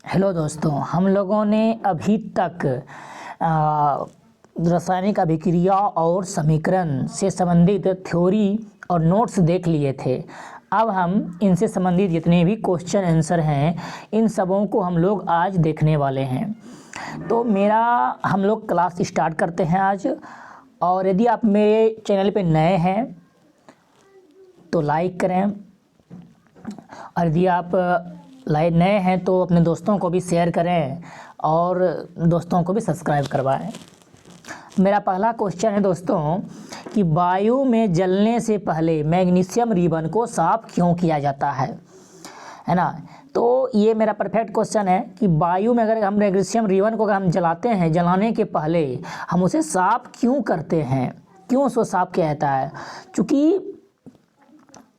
Hello दोस्तों, हम लोगों ने अभी तक रासायनिक अभिक्रिया और समीकरण से संबंधित थ्योरी और नोट्स देख लिए थे। अब हम इनसे संबंधित जितने भी क्वेश्चन आंसर हैं इन सबों को हम लोग आज देखने वाले हैं। तो हम लोग क्लास स्टार्ट करते हैं आज। और यदि आप मेरे चैनल पे नए हैं तो लाइक करें, और यदि आप नए हैं तो अपने दोस्तों को भी शेयर करें और दोस्तों को भी सब्सक्राइब करवाएं। मेरा पहला क्वेश्चन है दोस्तों कि वायु में जलने से पहले मैग्नीशियम रिबन को साफ क्यों किया जाता है ना। तो ये मेरा परफेक्ट क्वेश्चन है कि वायु में अगर हम मैग्नीशियम रिबन को अगर हम जलाते हैं, जलाने के पहले हम उसे साफ क्यों करते हैं, क्यों उसको साफ किया जाता है। चूँकि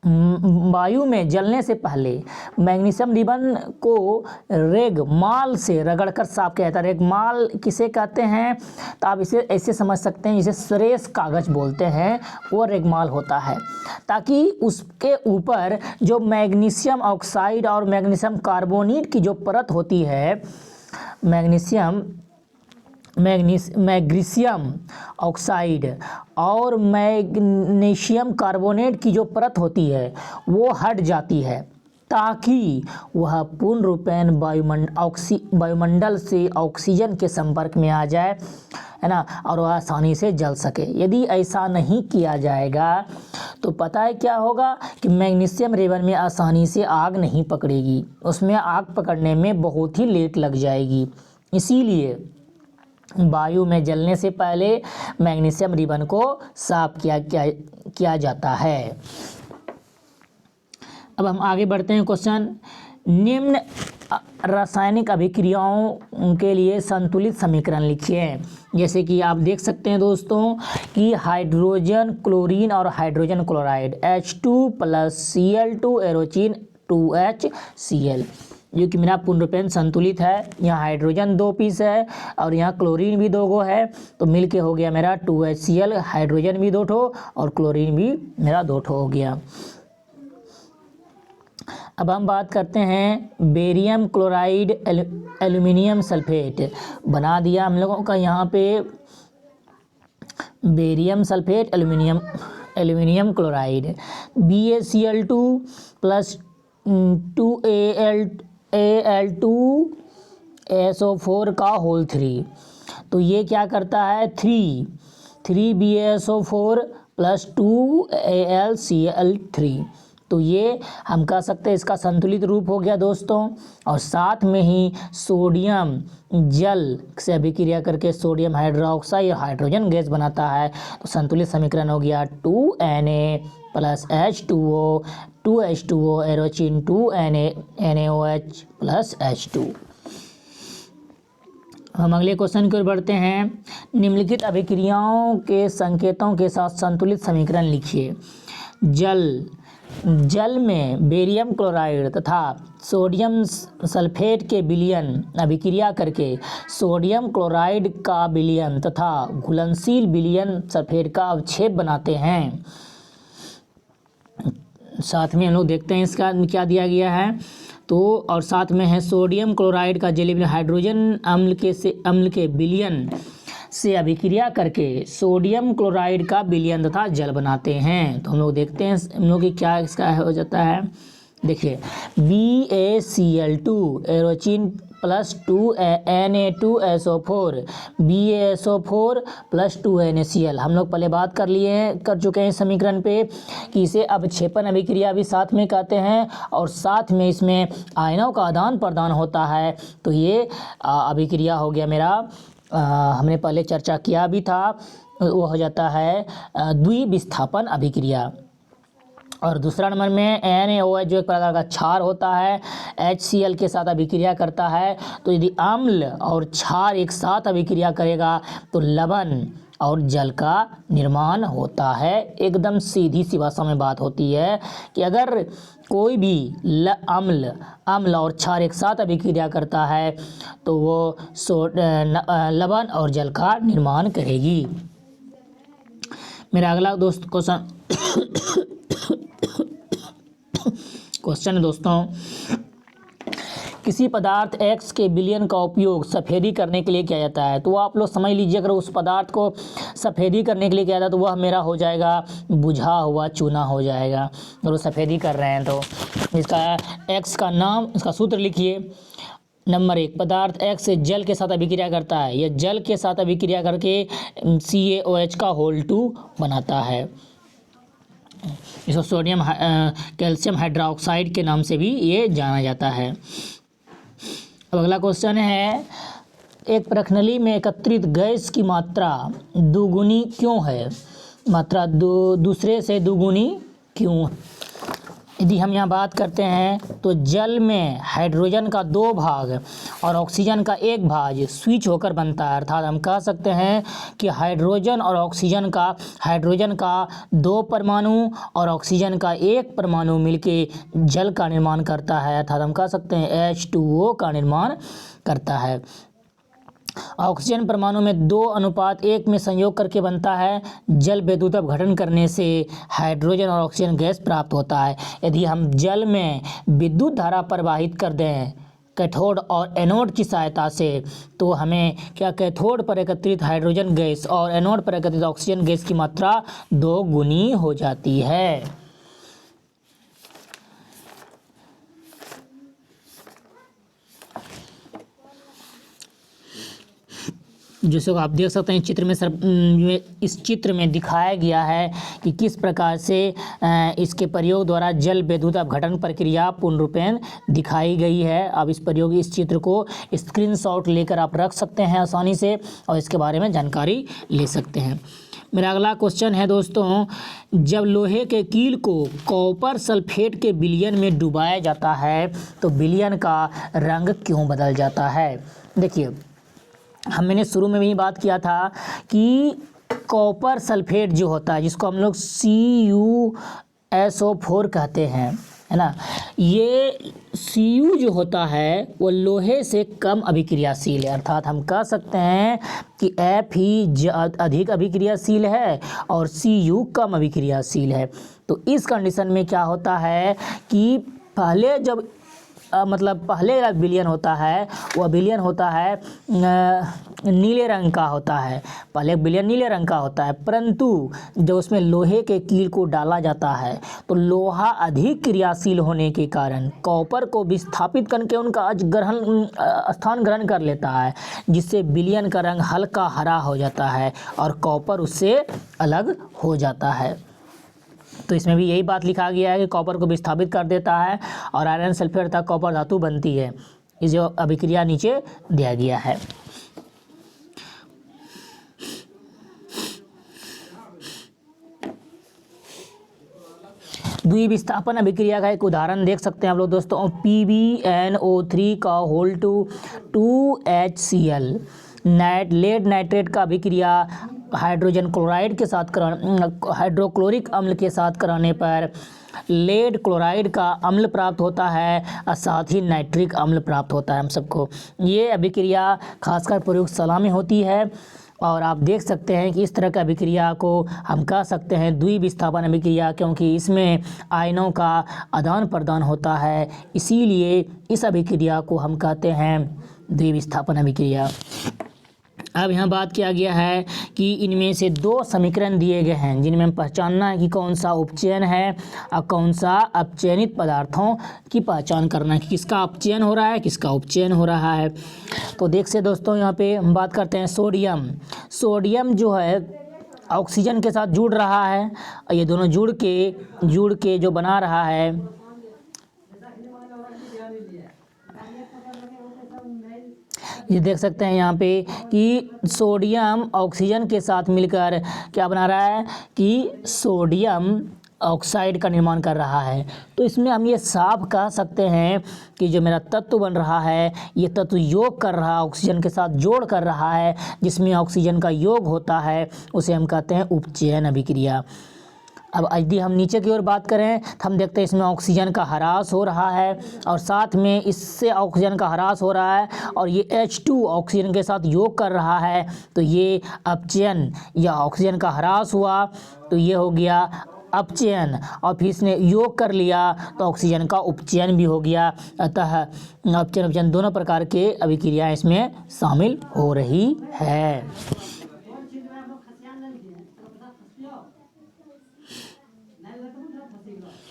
वायु में जलने से पहले मैग्नीशियम रिबन को रेगमाल से रगड़कर साफ किया जाता है। रेगमाल किसे कहते हैं, तो आप इसे ऐसे समझ सकते हैं, जिसे सरेस कागज़ बोलते हैं, वो रेगमाल होता है, ताकि उसके ऊपर जो मैग्नीशियम ऑक्साइड और मैग्नीशियम कार्बोनेट की जो परत होती है, मैग्नीशियम ऑक्साइड और मैग्नीशियम कार्बोनेट की जो परत होती है वो हट जाती है, ताकि वह पूर्ण रूपेण वायुमंडल से ऑक्सीजन के संपर्क में आ जाए, है ना, और वह आसानी से जल सके। यदि ऐसा नहीं किया जाएगा तो पता है क्या होगा कि मैग्नीशियम रिबन में आसानी से आग नहीं पकड़ेगी, उसमें आग पकड़ने में बहुत ही लेट लग जाएगी। इसीलिए वायु में जलने से पहले मैग्नीशियम रिबन को साफ किया जाता है। अब हम आगे बढ़ते हैं। क्वेश्चन, निम्न रासायनिक अभिक्रियाओं के लिए संतुलित समीकरण लिखिए। जैसे कि आप देख सकते हैं दोस्तों कि हाइड्रोजन क्लोरीन और hydrogen chloride H2 + Cl2 एरोचिन 2HCl, जो कि मेरा पूर्ण रूपेण संतुलित है। यहाँ हाइड्रोजन 2 पीस है और यहाँ क्लोरीन भी 2 गो है, तो मिलके हो गया मेरा 2HCl। हाइड्रोजन भी 2 ठो और क्लोरीन भी मेरा 2 ठो हो गया। अब हम बात करते हैं बेरियम क्लोराइड एल्युमिनियम सल्फेट। बना दिया हम लोगों का यहाँ पे barium sulphate aluminium chloride BaCl2 + 2Al2SO4 का होल 3। तो ये क्या करता है, 3BaSO4 + 2AlCl3। तो ये हम कह सकते हैं इसका संतुलित रूप हो गया दोस्तों। और साथ में ही सोडियम जल से अभिक्रिया करके सोडियम हाइड्रोक्साइड हाइड्रोजन गैस बनाता है। तो संतुलित समीकरण हो गया 2Na + H2O 2H2O एरोचिन 2NaOH + H2। हम अगले क्वेश्चन की ओर बढ़ते हैं। निम्नलिखित अभिक्रियाओं के संकेतों के साथ संतुलित समीकरण लिखिए। जल में बेरियम क्लोराइड तथा सोडियम सल्फेट के विलयन अभिक्रिया करके सोडियम क्लोराइड का विलयन तथा घुलनशील विलयन सल्फेट का अवक्षेप बनाते हैं। साथ में हम लोग देखते हैं इसका क्या दिया गया है। तो और साथ में है सोडियम क्लोराइड का जलीय हाइड्रोजन अम्ल के विलयन से अभिक्रिया करके सोडियम क्लोराइड का विलयन तथा जल बनाते हैं। तो हम लोग देखते हैं हम लोग की क्या इसका हो जाता है। देखिए BaCl2 एरोचिन + 2Na2SO4 BaSO4 + 2NaCl। हम लोग पहले बात कर चुके हैं समीकरण पे कि इसे अवक्षेपण अभिक्रिया भी साथ में कहते हैं, और साथ में इसमें आयनों का आदान प्रदान होता है। तो ये अभिक्रिया हो गया मेरा, हमने पहले चर्चा किया भी था, वो हो जाता है द्विविस्थापन अभिक्रिया। और दूसरा नंबर में NaOH जो एक प्रकार का क्षार होता है, HCl के साथ अभिक्रिया करता है। तो यदि अम्ल और क्षार एक साथ अभिक्रिया करेगा तो लवण और जल का निर्माण होता है। एकदम सीधी सी भाषा में बात होती है कि अगर कोई भी अम्ल और क्षार एक साथ अभिक्रिया करता है तो वो लवण और जल का निर्माण करेगी। मेरा अगला दोस्त क्वेश्चन है दोस्तों किसी पदार्थ X के विलयन का उपयोग सफ़ेदी करने के लिए किया जाता है, तो आप लोग समझ लीजिए अगर उस पदार्थ को सफ़ेदी करने के लिए किया जाता है तो वह मेरा हो जाएगा बुझा हुआ चूना हो जाएगा। अगर वो सफ़ेदी कर रहे हैं तो इसका X का नाम, इसका सूत्र लिखिए। नंबर 1, पदार्थ X से जल के साथ अभिक्रिया करता है, यह जल के साथ अभिक्रिया करके CaOH का होल 2 बनाता है। इसको सोडियम कैल्शियम हाइड्रोक्साइड के नाम से भी ये जाना जाता है। अब अगला क्वेश्चन है, एक प्रखनली में एकत्रित गैस की मात्रा दुगुनी क्यों है? मात्रा दूसरे से दुगुनी क्यों? यदि हम यहाँ बात करते हैं तो जल में हाइड्रोजन का 2 भाग और ऑक्सीजन का 1 भाग स्विच होकर बनता है, अर्थात हम कह सकते हैं कि हाइड्रोजन का 2 परमाणु और ऑक्सीजन का 1 परमाणु मिलके जल का निर्माण करता है, अर्थात हम कह सकते हैं H2O का निर्माण करता है। ऑक्सीजन परमाणु में 2:1 में संयोग करके बनता है। जल विद्युत अपघटन करने से हाइड्रोजन और ऑक्सीजन गैस प्राप्त होता है। यदि हम जल में विद्युत धारा प्रवाहित कर दें कैथोड और एनोड की सहायता से, तो हमें क्या कैथोड पर एकत्रित हाइड्रोजन गैस और एनोड पर एकत्रित ऑक्सीजन गैस की मात्रा 2 गुनी हो जाती है। जैसे आप देख सकते हैं चित्र में इस चित्र में दिखाया गया है कि किस प्रकार से इसके प्रयोग द्वारा जल विद्युत अपघटन प्रक्रिया पूर्ण रूपेण दिखाई गई है। अब इस चित्र को स्क्रीनशॉट लेकर आप रख सकते हैं आसानी से और इसके बारे में जानकारी ले सकते हैं। मेरा अगला क्वेश्चन है दोस्तों, जब लोहे के कील को कॉपर सल्फेट के विलयन में डुबाया जाता है तो विलयन का रंग क्यों बदल जाता है? देखिए, मैंने शुरू में भी बात किया था कि कॉपर सल्फेट जो होता है, जिसको हम लोग CuSO4 कहते हैं, है ना, ये Cu जो होता है वो लोहे से कम अभिक्रियाशील है, अर्थात हम कह सकते हैं कि F ही अधिक अभिक्रियाशील है और Cu कम अभिक्रियाशील है। तो इस कंडीशन में क्या होता है कि पहले जब पहले विलयन होता है वह विलयन होता है नीले रंग का होता है, पहले विलयन नीले रंग का होता है, परंतु जब उसमें लोहे के कील को डाला जाता है तो लोहा अधिक क्रियाशील होने के कारण कॉपर को विस्थापित करके उनका स्थान ग्रहण कर लेता है, जिससे विलयन का रंग हल्का हरा हो जाता है और कॉपर उससे अलग हो जाता है। तो इसमें भी यही बात लिखा गया है कि कॉपर को विस्थापित कर देता है और आयरन सल्फेट तक कॉपर धातु बनती है। इस जो अभिक्रिया नीचे दिया गया है। द्विविस्थापन अभिक्रिया का एक उदाहरण देख सकते हैं आप लोग दोस्तों, PbNO3 का होल 2HCl लेड नाइट्रेट का अभिक्रिया हाइड्रोजन क्लोराइड के साथ हाइड्रोक्लोरिक अम्ल के साथ कराने पर लेड क्लोराइड का अम्ल प्राप्त होता है और साथ ही नाइट्रिक अम्ल प्राप्त होता है हम सबको। ये अभिक्रिया खासकर प्रयोगशाला में होती है और आप देख सकते हैं कि इस तरह की अभिक्रिया को हम कह सकते हैं द्विविस्थापन अभिक्रिया, क्योंकि इसमें आयनों का आदान प्रदान होता है, इसीलिए इस अभिक्रिया को हम कहते हैं द्विविस्थापन अभिक्रिया। अब यहाँ बात किया गया है कि इनमें से 2 समीकरण दिए गए हैं जिनमें हमें पहचानना है कि कौन सा उपचयन है और कौन सा अपचयनित पदार्थों की पहचान करना है कि किसका अपचयन हो रहा है किसका उपचयन हो रहा है। तो देख से दोस्तों यहाँ पे हम बात करते हैं सोडियम जो है ऑक्सीजन के साथ जुड़ रहा है और ये दोनों जुड़ के जो बना रहा है ये देख सकते हैं यहाँ पे कि सोडियम ऑक्सीजन के साथ मिलकर क्या बना रहा है कि सोडियम ऑक्साइड का निर्माण कर रहा है। तो इसमें हम ये साफ कह सकते हैं कि जो मेरा तत्व बन रहा है ये तत्व योग कर रहा है, ऑक्सीजन के साथ जोड़ कर रहा है, जिसमें ऑक्सीजन का योग होता है उसे हम कहते हैं उपचयन अभिक्रिया। अब यदि हम नीचे की ओर बात करें तो हम देखते हैं इसमें ऑक्सीजन का ह्रास हो रहा है और साथ में इससे ऑक्सीजन का ह्रास हो रहा है और ये H2 ऑक्सीजन के साथ योग कर रहा है, तो ये अपचयन या ऑक्सीजन का ह्रास हुआ, तो ये हो गया अपचयन और फिर इसने योग कर लिया तो ऑक्सीजन का उपचयन भी हो गया। अतः अपचयन उपचयन दोनों प्रकार के अभिक्रियाएं इसमें शामिल हो रही है।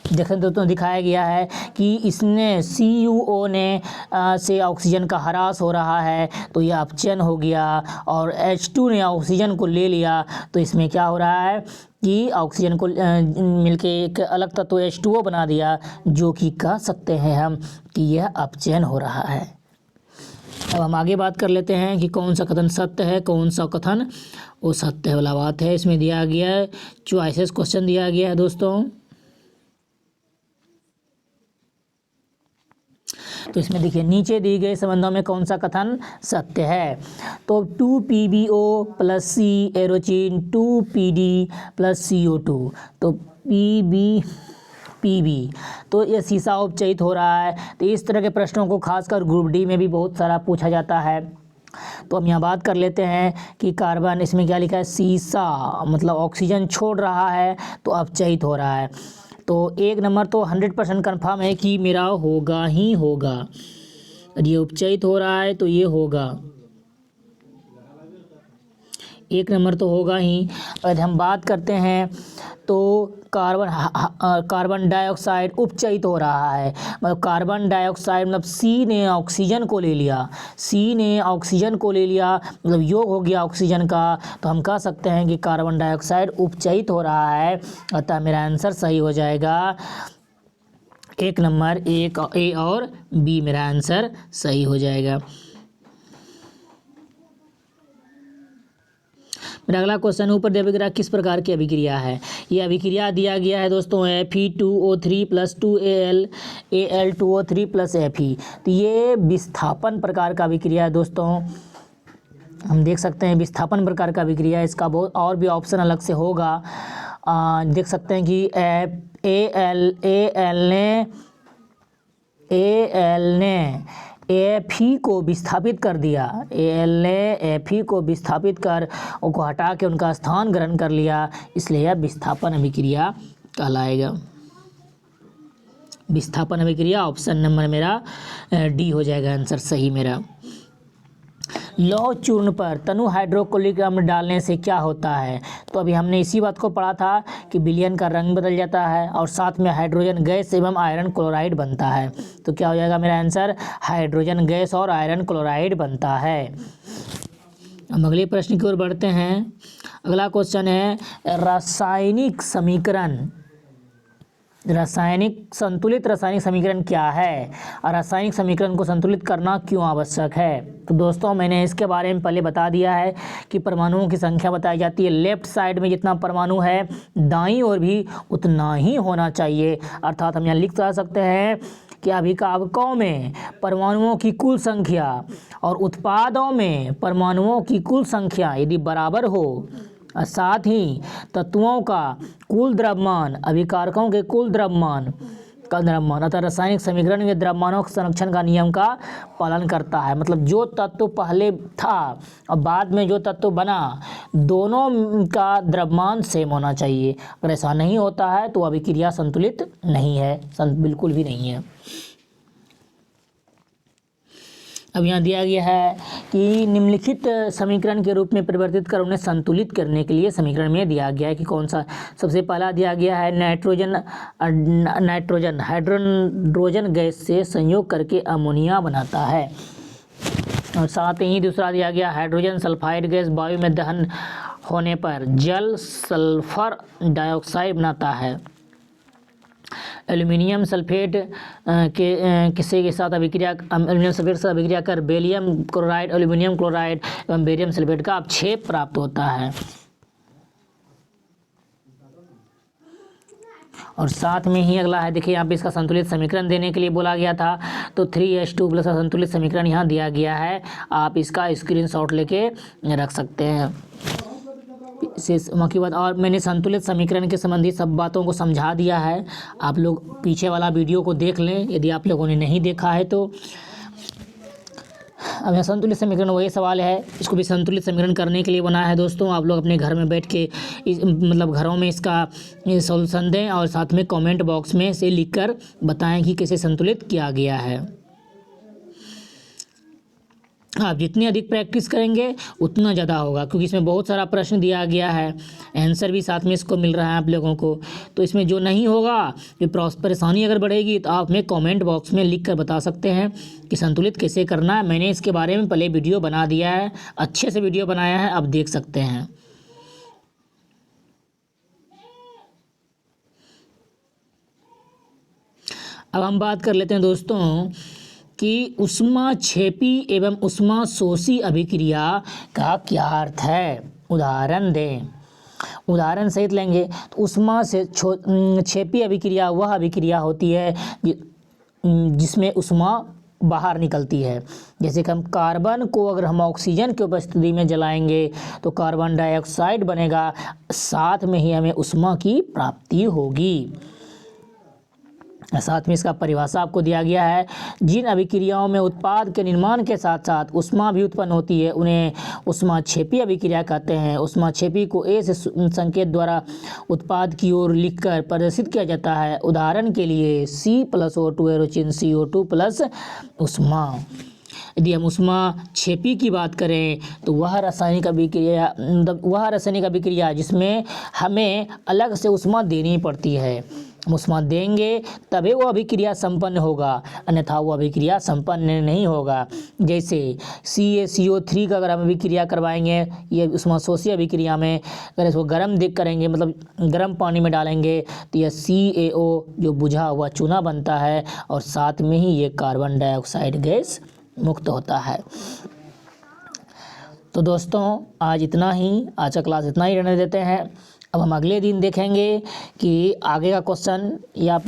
जैसे दोस्तों दिखाया गया है कि इसने CuO ने से ऑक्सीजन का ह्रास हो रहा है तो यह अपचयन हो गया, और H2 ने ऑक्सीजन को ले लिया तो इसमें क्या हो रहा है कि ऑक्सीजन को मिलके एक अलग तत्व H2O बना दिया, जो कि कह सकते हैं हम कि यह अपचयन हो रहा है। अब हम आगे बात कर लेते हैं कि कौन सा कथन सत्य है, कौन सा कथन वो सत्य वाला बात है। इसमें दिया गया है चॉइसेस क्वेश्चन दिया गया है दोस्तों। तो इसमें देखिए नीचे दी गई संबंधों में कौन सा कथन सत्य है। तो 2PbO + C एरोचिन 2Pd + CO2, तो Pb तो ये सीसा उपचयित हो रहा है। तो इस तरह के प्रश्नों को खासकर ग्रुप डी में भी बहुत सारा पूछा जाता है। तो हम यहाँ बात कर लेते हैं कि कार्बन, इसमें क्या लिखा है, सीसा मतलब ऑक्सीजन छोड़ रहा है तो अपचयित हो रहा है। तो 1 नंबर तो 100% कन्फर्म है कि मेरा होगा ही होगा, ये उपचयित हो रहा है तो ये होगा, 1 नंबर तो होगा ही। अगर हम बात करते हैं तो कार्बन डाइऑक्साइड उपचयित हो रहा है, मतलब कार्बन डाइऑक्साइड मतलब C ने ऑक्सीजन को ले लिया, मतलब योग हो गया ऑक्सीजन का, तो हम कह सकते हैं कि कार्बन डाइऑक्साइड उपचयित हो रहा है। अतः मेरा आंसर सही हो जाएगा 1 नंबर, A और B मेरा आंसर सही हो जाएगा। मेरा अगला क्वेश्चन, ऊपर दिया अभिक्रिया किस प्रकार की अभिक्रिया है। ये अभिक्रिया दिया गया है दोस्तों Fe2O3 + 2Al2O3 + Fe। तो ये विस्थापन प्रकार का अभिक्रिया है दोस्तों। हम देख सकते हैं विस्थापन प्रकार का अभिक्रिया, इसका बहुत और भी ऑप्शन अलग से होगा। देख सकते हैं कि Al ने Fe को विस्थापित कर दिया, Al ने Fe को विस्थापित कर उनको हटा के उनका स्थान ग्रहण कर लिया, इसलिए यह विस्थापन अभिक्रिया कहलाएगा। विस्थापन अभिक्रिया ऑप्शन नंबर मेरा डी हो जाएगा आंसर सही मेरा। लौह चूर्ण पर तनु हाइड्रोक्लोरिक अम्ल डालने से क्या होता है। तो अभी हमने इसी बात को पढ़ा था कि विलयन का रंग बदल जाता है और साथ में हाइड्रोजन गैस एवं आयरन क्लोराइड बनता है। तो क्या हो जाएगा मेरा आंसर, हाइड्रोजन गैस और आयरन क्लोराइड बनता है। हम अगले प्रश्न की ओर बढ़ते हैं। अगला क्वेश्चन है संतुलित रासायनिक समीकरण क्या है और रासायनिक समीकरण को संतुलित करना क्यों आवश्यक है। तो दोस्तों मैंने इसके बारे में पहले बता दिया है कि परमाणुओं की संख्या बताई जाती है, लेफ्ट साइड में जितना परमाणु है दाईं ओर भी उतना ही होना चाहिए। अर्थात हम यहाँ लिख सकते हैं कि अभिकारकों में परमाणुओं की कुल संख्या और उत्पादों में परमाणुओं की कुल संख्या यदि बराबर हो, साथ ही तत्वों का कुल द्रव्यमान अभिकारकों के कुल द्रव्यमान का द्रव्यमान, अतः रासायनिक समीकरण में द्रव्यमानों के संरक्षण का नियम का पालन करता है। मतलब जो तत्व पहले था और बाद में जो तत्व बना, दोनों का द्रव्यमान सेम होना चाहिए। अगर ऐसा नहीं होता है तो अभिक्रिया संतुलित नहीं है, बिल्कुल भी नहीं है। अब यहाँ दिया गया है कि निम्नलिखित समीकरण के रूप में परिवर्तित कर उन्हें संतुलित करने के लिए समीकरण में दिया गया है कि कौन सा। सबसे पहला दिया गया है नाइट्रोजन हाइड्रोजन गैस से संयोग करके अमोनिया बनाता है, और साथ ही दूसरा दिया गया हाइड्रोजन सल्फाइड गैस वायु में दहन होने पर जल सल्फर डाइऑक्साइड बनाता है। एल्युमिनियम सल्फेट के साथ अभिक्रिया कर बेरियम क्लोराइड, एल्युमिनियम क्लोराइड एवं बेरियम सल्फेट का अपक्षेप प्राप्त होता है। और साथ में ही अगला है, देखिए यहाँ पे इसका संतुलित समीकरण देने के लिए बोला गया था, तो 3H2+ का संतुलित समीकरण यहाँ दिया गया है। आप इसका स्क्रीनशॉट लेके रख सकते हैं। की बात, और मैंने संतुलित समीकरण के संबंधी सब बातों को समझा दिया है। आप लोग पीछे वाला वीडियो को देख लें यदि आप लोगों ने नहीं देखा है तो। अब यहाँ संतुलित समीकरण वही सवाल है, इसको भी संतुलित समीकरण करने के लिए बना है दोस्तों। आप लोग अपने घर में बैठ के मतलब घरों में इसका सॉल्यूशन दें और साथ में कमेंट बॉक्स में से लिखकर बताएं कि कैसे संतुलित किया गया है। आप जितनी अधिक प्रैक्टिस करेंगे उतना ज़्यादा होगा, क्योंकि इसमें बहुत सारा प्रश्न दिया गया है, आंसर भी साथ में इसको मिल रहा है आप लोगों को। तो इसमें जो नहीं होगा, ये परेशानी अगर बढ़ेगी तो आप हमें कमेंट बॉक्स में लिख कर बता सकते हैं कि संतुलित कैसे करना है। मैंने इसके बारे में पहले वीडियो बना दिया है, अच्छे से वीडियो बनाया है, आप देख सकते हैं। अब हम बात कर लेते हैं दोस्तों कि ऊष्माक्षेपी एवं ऊष्माशोषी अभिक्रिया का क्या अर्थ है। उदाहरण दें, उदाहरण सहित लेंगे। तो ऊष्मा से क्षेपी अभिक्रिया वह अभिक्रिया होती है जिसमें ऊष्मा बाहर निकलती है। जैसे कि हम कार्बन को अगर हम ऑक्सीजन की उपस्थिति में जलाएंगे तो कार्बन डाइऑक्साइड बनेगा, साथ में ही हमें ऊष्मा की प्राप्ति होगी। साथ में इसका परिभाषा आपको दिया गया है। जिन अभिक्रियाओं में उत्पाद के निर्माण के साथ साथ ऊष्मा भी उत्पन्न होती है उन्हें ऊष्माक्षेपी अभिक्रिया कहते हैं। ऊष्माक्षेपी को ए से संकेत द्वारा उत्पाद की ओर लिखकर प्रदर्शित किया जाता है। उदाहरण के लिए C+O2 एरोचिन CO2 प्लस ऊष्मा। यदि हम ऊष्माक्षेपी की बात करें तो वह रासायनिक अभिक्रिया जिसमें हमें अलग से ऊष्मा देनी पड़ती है। ऊष्मा देंगे तभी वो अभिक्रिया संपन्न होगा, अन्यथा वो अभिक्रिया संपन्न नहीं होगा। जैसे CaCO3 का अगर हम अभिक्रिया करवाएंगे, ये ऊष्माशोषी अभिक्रिया में अगर इसको गर्म करेंगे, मतलब गर्म पानी में डालेंगे, तो यह CaO जो बुझा हुआ चूना बनता है और साथ में ही ये कार्बन डाइऑक्साइड गैस मुक्त होता है। तो दोस्तों आज इतना ही, आज का क्लास इतना ही रहने देते हैं। अब हम अगले दिन देखेंगे कि आगे का क्वेश्चन या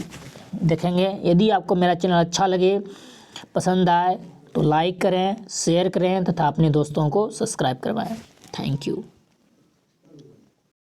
देखेंगे। यदि आपको मेरा चैनल अच्छा लगे, पसंद आए तो लाइक करें, शेयर करें तथा अपने दोस्तों को सब्सक्राइब करवाएं। Thank you.